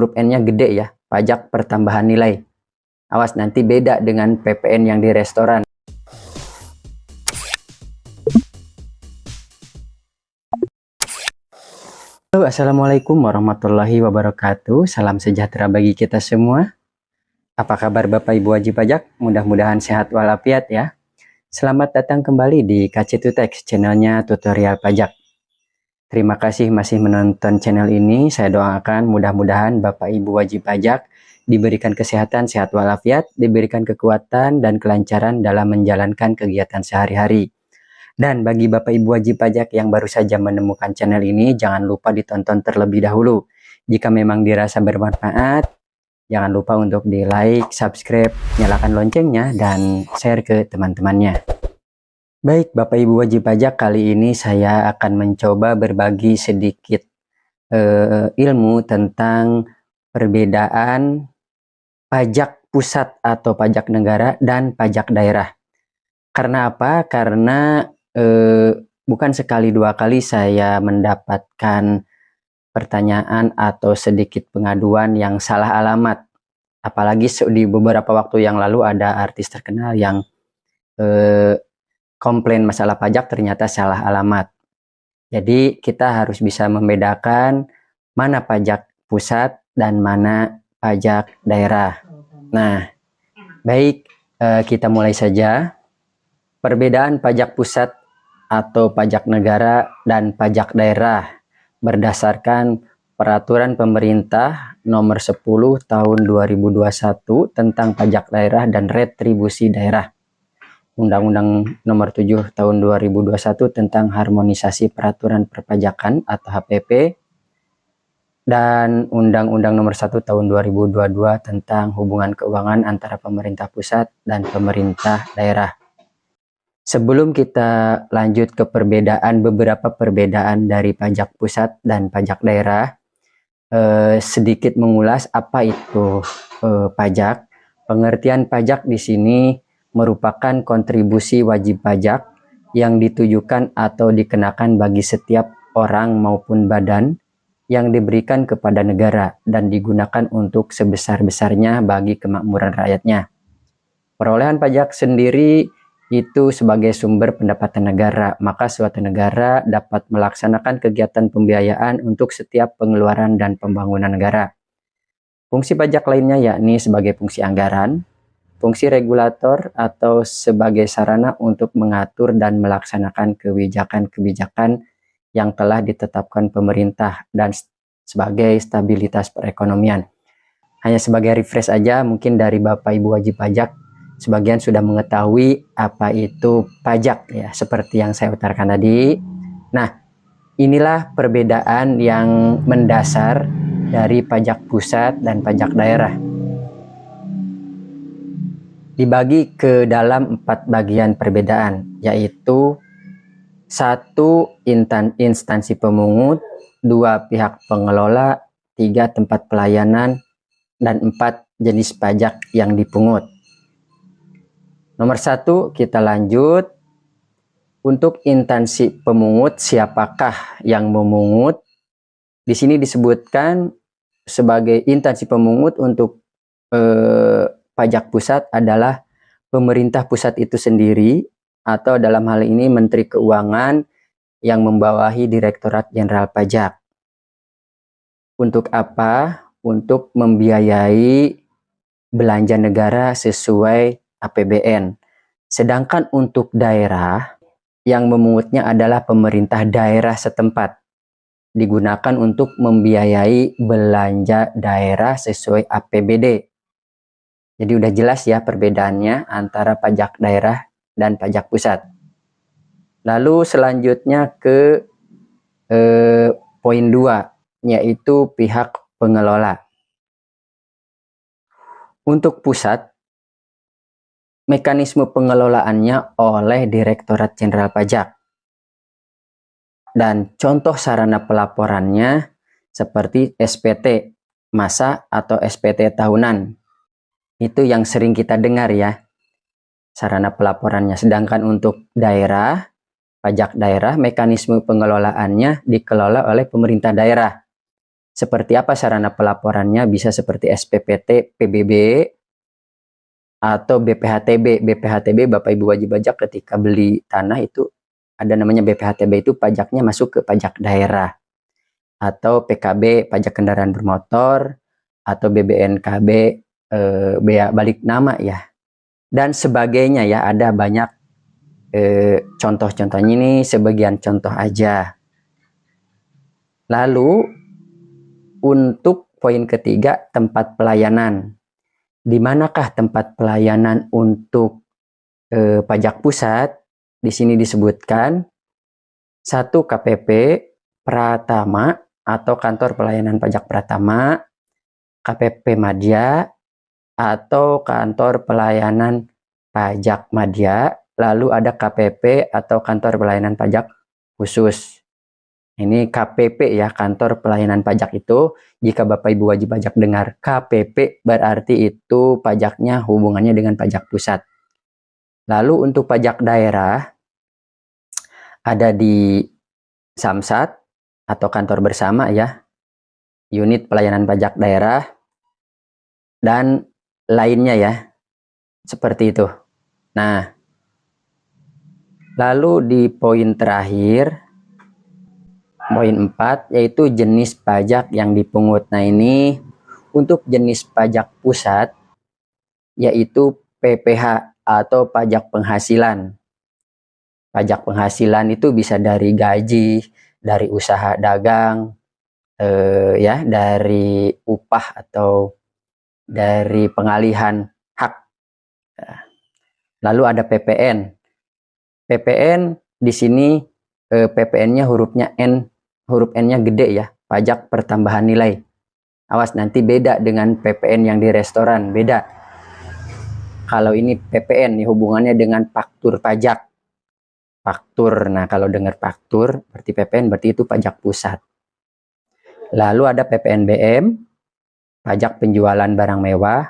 huruf N-nya gede ya, pajak pertambahan nilai. Awas nanti beda dengan PPN yang di restoran. Halo, assalamualaikum warahmatullahi wabarakatuh. Salam sejahtera bagi kita semua. Apa kabar Bapak Ibu wajib pajak? Mudah-mudahan sehat walafiat ya. Selamat datang kembali di KC2Tax, channelnya tutorial pajak. Terima kasih masih menonton channel ini. Saya doakan mudah-mudahan Bapak Ibu wajib pajak diberikan kesehatan, sehat walafiat, diberikan kekuatan dan kelancaran dalam menjalankan kegiatan sehari-hari. Dan bagi Bapak Ibu wajib pajak yang baru saja menemukan channel ini, jangan lupa ditonton terlebih dahulu. Jika memang dirasa bermanfaat, jangan lupa untuk di like, subscribe, nyalakan loncengnya, dan share ke teman-temannya. Baik Bapak Ibu wajib pajak, kali ini saya akan mencoba berbagi sedikit ilmu tentang perbedaan pajak pusat atau pajak negara dan pajak daerah. Karena apa? Karena bukan sekali dua kali saya mendapatkan pertanyaan atau sedikit pengaduan yang salah alamat. Apalagi di beberapa waktu yang lalu ada artis terkenal yang komplain masalah pajak ternyata salah alamat. Jadi kita harus bisa membedakan mana pajak pusat dan mana pajak daerah. Nah, baik, kita mulai saja. Perbedaan pajak pusat atau pajak negara dan pajak daerah berdasarkan Peraturan Pemerintah Nomor 10 Tahun 2021 tentang pajak daerah dan retribusi daerah. Undang-Undang Nomor 7 Tahun 2021 tentang harmonisasi peraturan perpajakan atau HPP, dan Undang-Undang Nomor 1 Tahun 2022 tentang hubungan keuangan antara pemerintah pusat dan pemerintah daerah. Sebelum kita lanjut ke beberapa perbedaan dari pajak pusat dan pajak daerah, sedikit mengulas apa itu pajak. Pengertian pajak di sini merupakan kontribusi wajib pajak yang ditujukan atau dikenakan bagi setiap orang maupun badan yang diberikan kepada negara dan digunakan untuk sebesar-besarnya bagi kemakmuran rakyatnya. Perolehan pajak sendiri itu sebagai sumber pendapatan negara, maka suatu negara dapat melaksanakan kegiatan pembiayaan untuk setiap pengeluaran dan pembangunan negara. Fungsi pajak lainnya yakni sebagai fungsi anggaran, fungsi regulator, atau sebagai sarana untuk mengatur dan melaksanakan kebijakan-kebijakan yang telah ditetapkan pemerintah dan sebagai stabilitas perekonomian. Hanya sebagai refresh aja, mungkin dari Bapak Ibu wajib pajak sebagian sudah mengetahui apa itu pajak ya, seperti yang saya utarakan tadi. Nah, inilah perbedaan yang mendasar dari pajak pusat dan pajak daerah. Dibagi ke dalam 4 bagian perbedaan, yaitu 1. Instansi pemungut, 2. Pihak pengelola, 3. Tempat pelayanan, dan 4. Jenis pajak yang dipungut. Nomor 1, kita lanjut. Untuk instansi pemungut, siapakah yang memungut? Di sini disebutkan sebagai instansi pemungut untuk pajak pusat adalah pemerintah pusat itu sendiri, atau dalam hal ini Menteri Keuangan yang membawahi Direktorat Jenderal Pajak. Untuk apa? Untuk membiayai belanja negara sesuai APBN. Sedangkan untuk daerah, yang memungutnya adalah pemerintah daerah setempat. Digunakan untuk membiayai belanja daerah sesuai APBD. Jadi udah jelas ya perbedaannya antara pajak daerah dan pajak pusat. Lalu selanjutnya ke poin 2, yaitu pihak pengelola. Untuk pusat, mekanisme pengelolaannya oleh Direktorat Jenderal Pajak. Dan contoh sarana pelaporannya seperti SPT masa atau SPT tahunan. Itu yang sering kita dengar ya, sarana pelaporannya. Sedangkan untuk daerah, pajak daerah, mekanisme pengelolaannya dikelola oleh pemerintah daerah. Seperti apa sarana pelaporannya? Bisa seperti SPPT, PBB, atau BPHTB. BPHTB Bapak Ibu wajib pajak ketika beli tanah itu ada namanya BPHTB, itu pajaknya masuk ke pajak daerah. Atau PKB pajak kendaraan bermotor, atau BBNKB bea balik nama ya, dan sebagainya ya. Ada banyak contoh-contohnya, ini sebagian contoh aja. Lalu untuk poin ketiga, tempat pelayanan. Di manakah tempat pelayanan untuk pajak pusat? Di sini disebutkan 1. KPP Pratama atau kantor pelayanan pajak Pratama, KPP Madya atau kantor pelayanan pajak Madya, lalu ada KPP atau kantor pelayanan pajak khusus. Ini KPP ya, kantor pelayanan pajak itu. Jika Bapak Ibu wajib pajak dengar KPP, berarti itu pajaknya hubungannya dengan pajak pusat. Lalu untuk pajak daerah, ada di Samsat atau kantor bersama ya, unit pelayanan pajak daerah, dan lainnya ya, seperti itu. Nah, lalu di poin terakhir, poin 4, yaitu jenis pajak yang dipungut. Nah, ini untuk jenis pajak pusat, yaitu PPH atau pajak penghasilan. Pajak penghasilan itu bisa dari gaji, dari usaha dagang, ya, dari upah atau dari pengalihan hak. Lalu ada PPN. PPN di sini PPN-nya hurufnya N, huruf N-nya gede ya, pajak pertambahan nilai. Awas nanti beda dengan PPN yang di restoran, beda. Kalau ini PPN nih hubungannya dengan faktur pajak. Faktur, nah kalau dengar faktur berarti PPN, berarti itu pajak pusat. Lalu ada PPNBM, pajak penjualan barang mewah.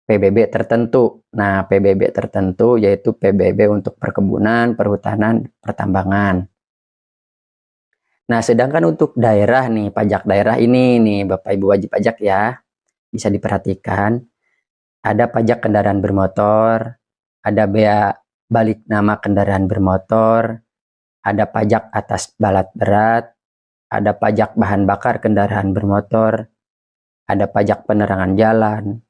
PBB tertentu. Nah, PBB tertentu yaitu PBB untuk perkebunan, perhutanan, pertambangan. Nah, sedangkan untuk daerah nih, pajak daerah ini nih Bapak Ibu wajib pajak ya, bisa diperhatikan. Ada pajak kendaraan bermotor, ada bea balik nama kendaraan bermotor, ada pajak atas alat berat, ada pajak bahan bakar kendaraan bermotor, ada pajak penerangan jalan,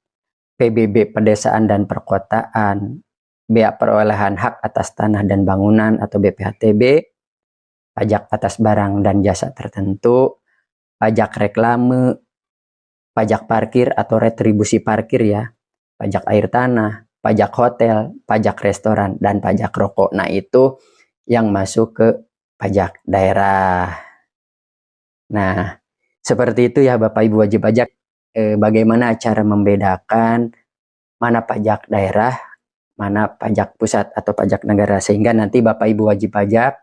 PBB pedesaan dan perkotaan, bea perolehan hak atas tanah dan bangunan atau BPHTB, pajak atas barang dan jasa tertentu, pajak reklame, pajak parkir atau retribusi parkir ya, pajak air tanah, pajak hotel, pajak restoran, dan pajak rokok. Nah, itu yang masuk ke pajak daerah. Nah, seperti itu ya Bapak Ibu wajib pajak. Bagaimana cara membedakan mana pajak daerah, mana pajak pusat atau pajak negara, sehingga nanti Bapak Ibu wajib pajak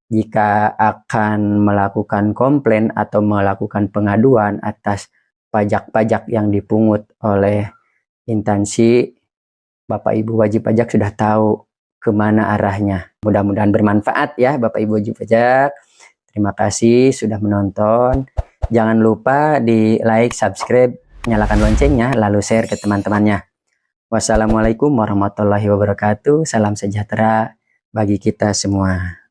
jika akan melakukan komplain atau melakukan pengaduan atas pajak-pajak yang dipungut oleh instansi, Bapak Ibu wajib pajak sudah tahu kemana arahnya. Mudah-mudahan bermanfaat ya Bapak Ibu wajib pajak. Terima kasih sudah menonton. Jangan lupa di like, subscribe, nyalakan loncengnya, lalu share ke teman-temannya. Wassalamualaikum warahmatullahi wabarakatuh. Salam sejahtera bagi kita semua.